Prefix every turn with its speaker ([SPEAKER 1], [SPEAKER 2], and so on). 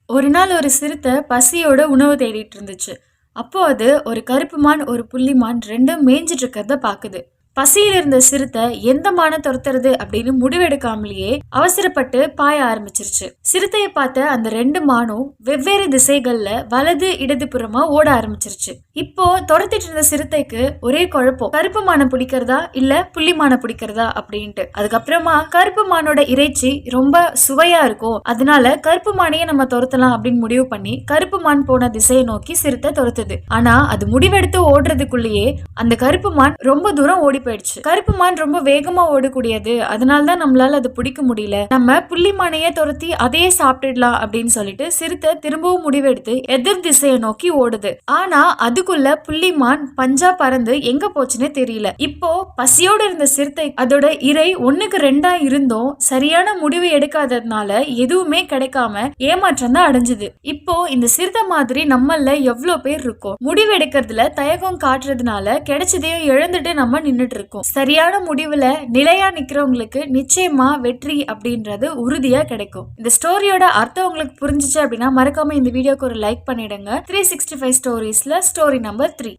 [SPEAKER 1] ஒரு நாள் ஒரு சிறுத்தை பசியோட உணவு தேடிட்டு இருந்துச்சு. அப்போ அது ஒரு கருப்பு மான், ஒரு புள்ளி மான் 2ம் மேய்ஞ்சிட்டு இருக்கிறத பாக்குது. பசியில இருந்த சிறுத்தை எந்த மானை துரத்துறது அப்படின்னு முடிவெடுக்காமலேயே அவசரப்பட்டு பாய ஆரம்பிச்சிருச்சு. சிறுத்தையை பார்த்த அந்த 2 மானும் வெவ்வேறு திசைகள்ல வலது இடது புறமா ஓட ஆரம்பிச்சிருச்சு. இப்போ துரத்திட்டு இருந்த சிறுத்தைக்கு ஒரே குழப்பம். கருப்பு மானை பிடிக்கிறதா இல்ல புள்ளி மானை பிடிக்கிறதா அப்படின்ட்டு. அதுக்கப்புறமா கருப்பு மானோட இறைச்சி ரொம்ப சுவையா இருக்கும், அதனால கருப்பு மானையே நம்ம துரத்தலாம் அப்படின்னு முடிவு பண்ணி கருப்பு மான் போன திசையை நோக்கி சிறுத்தை துரத்துது. ஆனா அது முடிவெடுத்து ஓடுறதுக்குள்ளேயே அந்த கருப்பு மான் ரொம்ப தூரம் ஓடி போயிடுச்சு. கருப்பு மான் ரொம்ப வேகமா ஓடக்கூடியது, அதனாலதான் நம்மளால அது பிடிக்க முடியல. நம்ம புள்ளி மானையே துரத்தி அதையே சாப்பிட்டுடலாம் அப்படின்னு சொல்லிட்டு சிறுத்தை திரும்பவும் முடிவெடுத்து எதிர் திசையை நோக்கி ஓடுது. ஆனா அதுக்குள்ள புள்ளி மான் பஞ்சா பறந்து எங்க போச்சுன்னு தெரியல. இப்போ பசியோட இருந்த சிறுத்தை அதோட இறை 1க்கு 2 இருந்தும் சரியான முடிவு எடுக்காததுனால எதுவுமே கிடைக்காம ஏமாற்றம் தான் அடைஞ்சது. இப்போ இந்த சிறுத்தை மாதிரி நம்மள எவ்வளவு பேர் இருக்கோம். முடிவு எடுக்கிறதுல தயக்கம் காட்டுறதுனால கிடைச்சதையும் இழந்துட்டு நம்ம நின்னுட்டு இருக்கோம். சரியான முடிவுல நிலையா நிக்கிறவங்களுக்கு நிச்சயமா வெற்றி அப்படின்றது உறுதியா கிடைக்கும். இந்த ஸ்டோரியோட அர்த்தம் உங்களுக்கு புரிஞ்சுச்சு அப்படின்னா மறக்காம இந்த வீடியோக்கு ஒரு லைக் பண்ணிடுங்க. 365 ஸ்டோரிஸ்ல ஸ்டோரி நம்பர் 3.